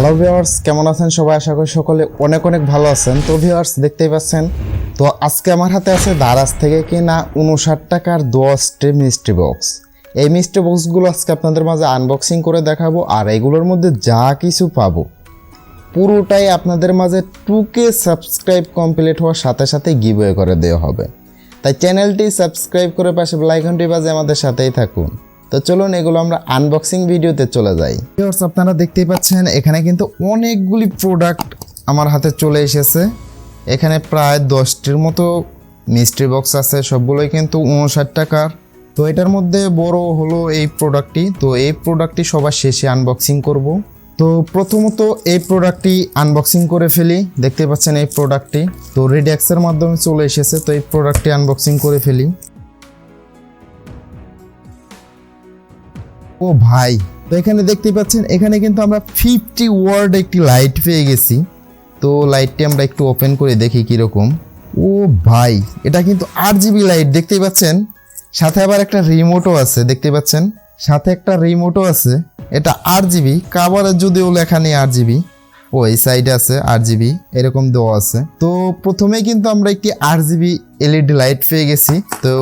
Hello viewers, কেমন আছেন সবাই? আশা করি সকলে অনেক অনেক ভালো আছেন। তো ভিউয়ার্স, দেখতেই পাচ্ছেন, তো আজকে আমার হাতে আছে দারাজ থেকে কিনা 59 টাকার 10টি মিস্ট্রি বক্স। এই মিস্ট্রি বক্সগুলো আজকে আপনাদের মাঝে আনবক্সিং করে দেখাবো, আর এগুলোর মধ্যে যা কিছু পাবো পুরোটাই আপনাদের মাঝে 2K সাবস্ক্রাইব কমপ্লিট হওয়ার সাথে সাথে গিভওয়ে করে দেওয়া হবে। তাই চ্যানেলটি সাবস্ক্রাইব করে পাশে বেল আইকনটি বাজে আমাদের সাথেই থাকুন। তো চলুন এগুলো আমরা আনবক্সিং ভিডিওতে চলে যাই। ভিউয়ার্স, আপনারা দেখতেই পাচ্ছেন এখানে কিন্তু অনেকগুলি প্রোডাক্ট আমার হাতে চলে এসেছে। এখানে প্রায় 10টির মতো মিস্ট্রি বক্স আছে, সবগুলোই কিন্তু 59 টাকার। তো এটার মধ্যে বড় হলো এই প্রোডাক্টটি। তো এই প্রোডাক্টটি সবার শেষে আনবক্সিং করব। তো প্রথমত এই প্রোডাক্টটি আনবক্সিং করে ফেলি। দেখতে পাচ্ছেন এই প্রোডাক্টটি তো রেডিয়াক্সের মাধ্যমে চলে এসেছে। তো এই প্রোডাক্টটি আনবক্সিং করে ফেলি। ও ভাই, তো এখানে দেখতে পাচ্ছেন এখানে কিন্তু আমরা 50 ওয়াট একটি লাইট পেয়ে গেছি। তো লাইটটি আমরা একটু ওপেন করে দেখি কিরকম। ও ভাই, এটা কিন্তু RGB লাইট, দেখতেই পাচ্ছেন। সাথে আবার একটা রিমোটও আছে, দেখতে পাচ্ছেন সাথে একটা রিমোটও আছে। এটা RGB, কাভারে যদিও লেখা নেই RGB। ও এই সাইডে আছে RGB, এরকম দেওয়া আছে। তো প্রথমে কিন্তু আমরা একটি RGB LED লাইট পেয়ে গেছি। তো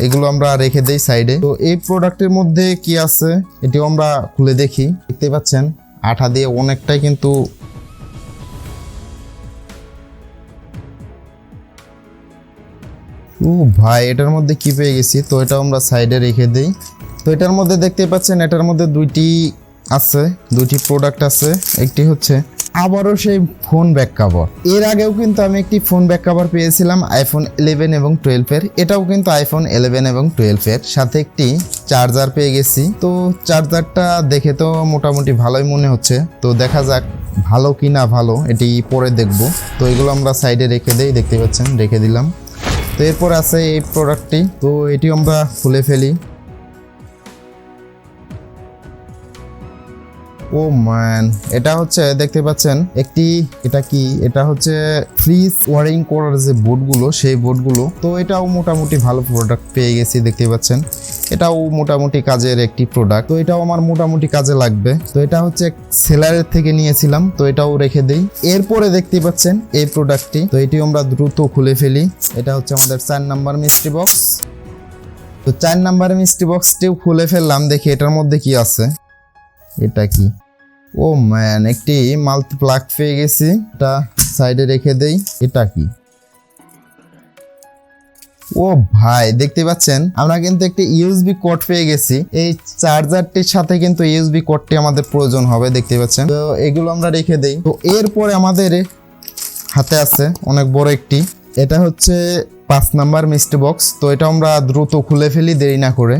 এগুলো আমরা রেখে দেই সাইডে। তো এই প্রোডাক্টের মধ্যে কি আছে এটিও আমরা খুলে দেখি। দেখতে পাচ্ছেন আঠা দিয়ে অনেকটাই কিন্তু ও ভাই, এটার মধ্যে কি পেয়ে গেছি। তো এটা আমরা সাইডে রেখে দেই। তো এটার মধ্যে দেখতে পাচ্ছেন এটার মধ্যে দুইটি প্রোডাক্ট আছে। একটি হচ্ছে আবারও সেই ফোন ব্যাক কভার। এর আগেও কিন্তু আমি একটি ফোন ব্যাক কভার পেয়েছিলাম আইফোন 11 এবং 12 এর। এটাও কিন্তু আইফোন 11 এবং 12 এর। সাথে একটি চার্জার পেয়ে গেছি। তো চার্জারটা দেখে তো মোটামুটি ভালোই মনে হচ্ছে। তো দেখা যাক ভালো কি না ভালো, এটি পরে দেখব। তো এগুলো আমরা সাইডে রেখে দেই, দেখতে পাচ্ছেন রেখে দিলাম। তো এরপর আছে এই প্রোডাক্টটি। তো এটি আমরা খুলে ফেলি। ও ম্যান, এটা হচ্ছে দেখতে পাচ্ছেন এটা হচ্ছে ফ্রিজ ওয়ারিং করার যে বোর্ডগুলো, সেই বোর্ডগুলো। তো এটাও মোটামুটি ভালো প্রোডাক্ট পেয়ে গেছি, দেখতে পাচ্ছেন। এটাও মোটামুটি কাজের একটি প্রোডাক্ট। তো এটাও আমার মোটামুটি কাজে লাগবে। তো এটা হচ্ছে সেলারের থেকে নিয়েছিলাম। তো এটাও রেখে দেই। এরপরে দেখতে পাচ্ছেন এই প্রোডাক্টটি। তো এটি আমরা দ্রুত খুলে ফেলি। এটা হচ্ছে আমাদের 4 নাম্বার মিস্ট্রি বক্স। তো 4 নাম্বার মিস্ট্রি বক্সটিও খুলে ফেললাম। দেখি এটার মধ্যে কি আছে। এটা কি? ও ম্যান, একটি মাল্টি প্লাগ পেয়ে গেছি। এটা সাইডে রেখে দেই। এটা কি? ও ভাই, দেখতে পাচ্ছেন আমরা কিন্তু একটি USB কোড পেয়ে গেছি। এই চার্জারটির সাথে কিন্তু USB কোডটি আমাদের প্রয়োজন হবে, দেখতে পাচ্ছেন। তো এগুলো আমরা রেখে দেই। তো এরপরে আমাদের হাতে আছে অনেক বড় একটি, এটা হচ্ছে 5 নাম্বার মিস্ট্রি বক্স। তো এটা আমরা দ্রুত খুলে ফেলি দেরি না করে।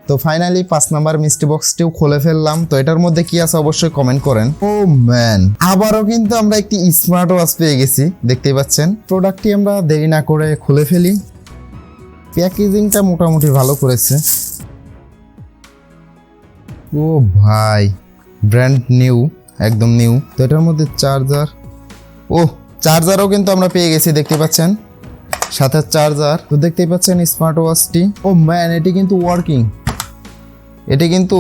তো ফাইনালি 5 নাম্বার মিস্ট্রি বক্সটিও খুলে ফেললাম। তো এটার মধ্যে কি আছে অবশ্যই কমেন্ট করেন। ও ম্যান, আবারও কিন্তু আমরা একটি স্মার্ট ওয়াচ পেয়ে গেছি, দেখতেই পাচ্ছেন। প্রোডাক্টটি আমরা দেরি না করে খুলে ফেলি। প্যাকেজিংটা মোটামুটি ভালো করেছে। ও ভাই, ব্র্যান্ড নিউ, একদম নিউ। তো এটার মধ্যে চার্জারও কিন্তু আমরা পেয়ে গেছি, দেখতে পাচ্ছেন সাথে চার্জার। তো দেখতেই পাচ্ছেন স্মার্ট ওয়াচটি। ও ম্যান, এটি কিন্তু ওয়ার্কিং, এটি কিন্তু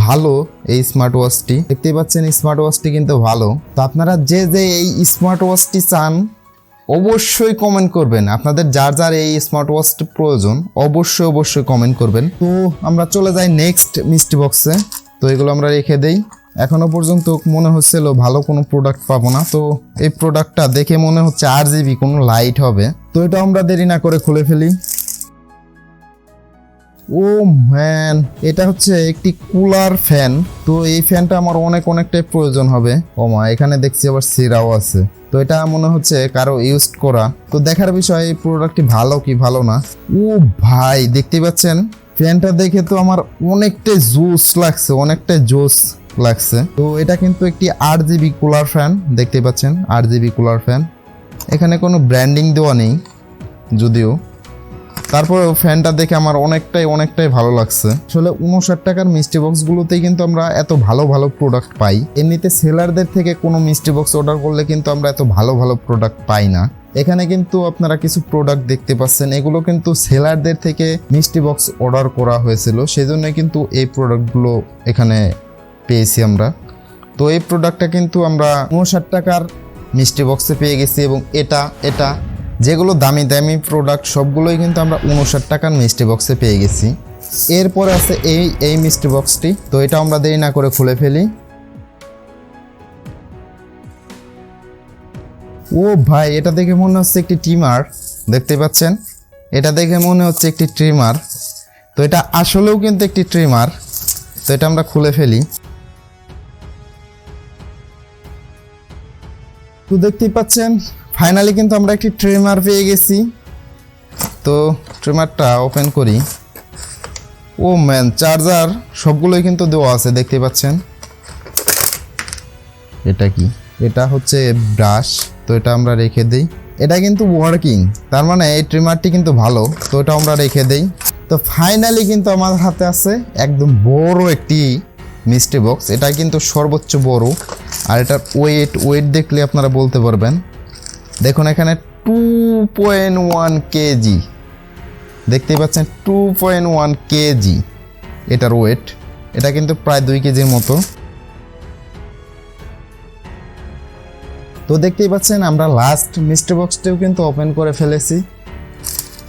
ভালো। এই স্মার্ট ওয়াচটি দেখতেই পাচ্ছেন, স্মার্ট ওয়াচটি কিন্তু ভালো। তো আপনারা যে এই স্মার্ট ওয়াচটি চান অবশ্যই কমেন্ট করবেন। আপনাদের যার এই স্মার্ট ওয়াচটি প্রয়োজন অবশ্যই কমেন্ট করবেন। তো আমরা চলে যাই নেক্সট মিস্ট্রি বক্সে। তো এগুলো আমরা রেখে দেই। এখনো পর্যন্ত মনে হচ্ছিল ভালো কোনো প্রোডাক্ট পাবো না। তো এই প্রোডাক্টটা দেখে মনে হচ্ছে RGB কোনো লাইট হবে। তো এটা আমরা দেরি না করে খুলে ফেলি। ও ম্যান, এটা হচ্ছে একটি কুলার ফ্যান। তো এই ফ্যানটা আমার অনেকটাই প্রয়োজন হবে। ও মা, এখানে দেখছি আবার সিরাও আছে। তো এটা মনে হচ্ছে কারো ইউজ করা। তো দেখার বিষয় এই প্রোডাক্টটি ভালো কি ভালো না। ও ভাই, দেখতে পাচ্ছেন ফ্যানটা দেখে তো আমার অনেকটাই জোস লাগছে। তো এটা কিন্তু একটি RGB কুলার ফ্যান, দেখতে পাচ্ছেন RGB কুলার ফ্যান। এখানে কোনো ব্র্যান্ডিং দেওয়া নেই যদিও, তারপরেও ফ্যানটা দেখে আমার অনেকটাই ভালো লাগছে। আসলে 59 টাকার মিস্ট্রি বক্সগুলোতেই কিন্তু আমরা এত ভালো প্রোডাক্ট পাই। এমনিতে সেলারদের থেকে কোনো মিস্ট্রি বক্স অর্ডার করলে কিন্তু আমরা এত ভালো প্রোডাক্ট পাই না। এখানে কিন্তু আপনারা কিছু প্রোডাক্ট দেখতে পাচ্ছেন, এগুলো কিন্তু সেলারদের থেকে মিস্ট্রি বক্স অর্ডার করা হয়েছিল, সেজন্য কিন্তু এই প্রোডাক্টগুলো এখানে পেয়েছি আমরা। তো এই প্রোডাক্টটা কিন্তু আমরা 59 টাকার মিষ্টি বক্সে পেয়ে গেছি এবং এটা যেগুলো দামি দামি প্রোডাক্ট সবগুলোই কিন্তু আমরা 59 টাকার মিষ্টি বক্সে পেয়ে গেছি। এরপরে আছে এই মিষ্টি বক্সটি। তো এটা আমরা দেরি না করে খুলে ফেলি। ও ভাই, এটা দেখে মনে হচ্ছে একটি ট্রিমার, দেখতে পাচ্ছেন, এটা দেখে মনে হচ্ছে একটি ট্রিমার। তো এটা আসলেও কিন্তু একটি ট্রিমার। তো এটা আমরা খুলে ফেলি। তো দেখতেই পাচ্ছেন ফাইনালি কিন্তু আমরা একটি ট্রিমার পেয়ে গেছি। তো ট্রিমারটা ওপেন করি। ও ম্যান, চার্জার সবগুলোই কিন্তু দেওয়া আছে, দেখতে পাচ্ছেন। এটা কি? এটা হচ্ছে ব্রাশ। তো এটা আমরা রেখে দেই। এটা কিন্তু ওয়ার্কিং, তার মানে এই ট্রিমারটি কিন্তু ভালো। তো এটা আমরা রেখে দেই। তো ফাইনালি কিন্তু আমার হাতে আছে একদম বড় একটি মিষ্টি বক্স। এটা কিন্তু সর্বোচ্চ বড়। আর এটার ওয়েট দেখলে আপনারা বলতে পারবেন। দেখুন এখানে 2.1 কেজি, দেখতেই পাচ্ছেন 2.1 কেজি এটার ওয়েট। এটা কিন্তু প্রায় 2 কেজির মতো। তো দেখতেই পাচ্ছেন আমরা লাস্ট মিষ্টি বক্সটিও কিন্তু ওপেন করে ফেলেছি।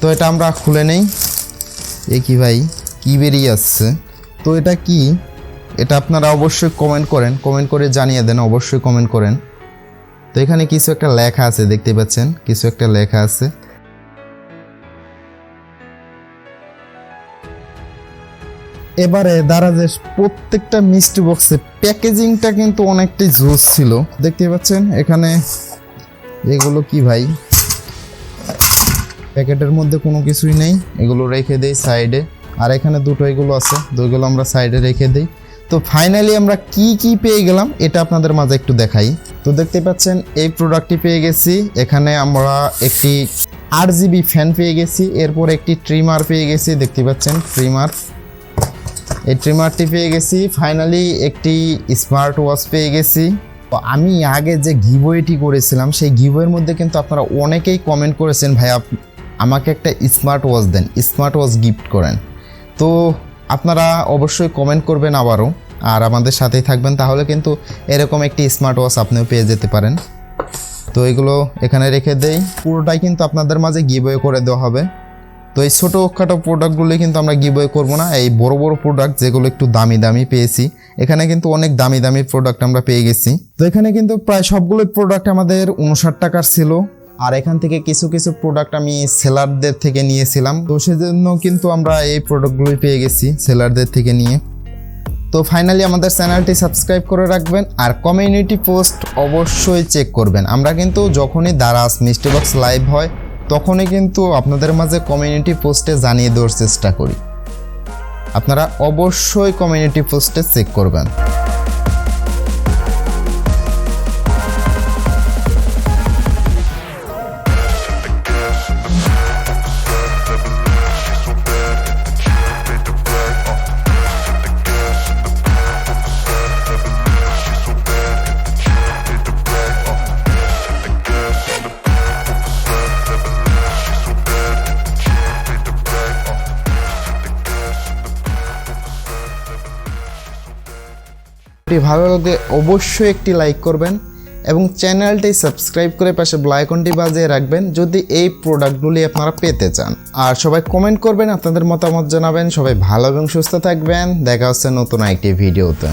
তো এটা আমরা খুলে নেই। এ কি ভাই, কি বেরিয়ে আসছে? তো এটা কি? এটা আপনারা অবশ্যই কমেন্ট করে জানিয়ে দেন, অবশ্যই কমেন্ট করেন। তো এখানে কিছু একটা লেখা আছে, দেখতে পাচ্ছেন কিছু একটা লেখা আছে। এবারে দারাজের প্রত্যেকটা মিষ্টি বক্সে প্যাকেজিংটা কিন্তু অনেকটাই জোস ছিল, দেখতে পাচ্ছেন। এখানে এগুলো কি ভাই? প্যাকেটের মধ্যে কোনো কিছুই নেই, এগুলো রেখে দেই সাইডে। আর এখানে দুটো এগুলো আছে, দুইগুলো আমরা সাইডে রেখে দেই। তো ফাইনালি আমরা কি পেয়ে গেলাম এটা আপনাদের মাঝে একটু দেখাই। তো দেখতে পাচ্ছেন এই প্রোডাক্টটি পেয়ে গেছি। এখানে আমরা একটি RGB ফ্যান পেয়ে গেছি, এরপর একটি ট্রিমার পেয়ে গেছি, দেখতে পাচ্ছেন ট্রিমার। এই ট্রিমারটি পেয়ে গেছি। ফাইনালি একটি স্মার্ট ওয়াচ পেয়ে গেছি। তো আমি আগে যে গিভওয়েটি করেছিলাম সেই গিভওয়ের মধ্যে কিন্তু আপনারা অনেকেই কমেন্ট করেছেন, ভাই আমাকে একটা স্মার্ট ওয়াচ দেন, স্মার্ট ওয়াচ গিফট করেন। তো আপনারা অবশ্যই কমেন্ট করবেন আবারও, আর আমাদের সাথেই থাকবেন, তাহলে কিন্তু এরকম একটি স্মার্ট ওয়াচ আপনিও পেয়ে যেতে পারেন। তো এগুলো এখানে রেখে দেই। পুরোটাই কিন্তু আপনাদের মাঝে গিভওয়ে করে দেওয়া হবে। তো এই ছোটোখাটো প্রোডাক্টগুলো কিন্তু আমরা গিভওয়ে করবো না, এই বড় বড় প্রোডাক্ট যেগুলো একটু দামি পেয়েছি। এখানে কিন্তু অনেক দামি প্রোডাক্ট আমরা পেয়ে গেছি। তো এখানে কিন্তু প্রায় সবগুলো প্রোডাক্ট আমাদের 59 টাকার ছিল। আর এখান থেকে কিছু প্রোডাক্ট আমি সেলারদের থেকে নিয়েছিলাম। তো সেজন্য কিন্তু আমরা এই প্রোডাক্টগুলোই পেয়ে গেছি সেলারদের থেকে নিয়ে। তো ফাইনালি আমাদের চ্যানেলটি সাবস্ক্রাইব করে রাখবেন, আর কমিউনিটি পোস্ট অবশ্যই চেক করবেন। আমরা কিন্তু যখনই দারাজ মিষ্টি বক্স লাইভ হয় তখনই কিন্তু আপনাদের মাঝে কমিউনিটি পোস্টে জানিয়ে দেওয়ার চেষ্টা করি। আপনারা অবশ্যই কমিউনিটি পোস্টে চেক করবেন। ভালো লাগলে অবশ্যই একটি লাইক করবেন এবং চ্যানেলটি সাবস্ক্রাইব করে পাশে বেল আইকনটি বাজিয়ে রাখবেন যদি এই প্রোডাক্টগুলি আপনারা পেতে চান। আর সবাই কমেন্ট করবেন, আপনাদের মতামত জানাবেন। সবাই ভালো এবং সুস্থ থাকবেন। দেখা হচ্ছে নতুন একটি ভিডিওতে।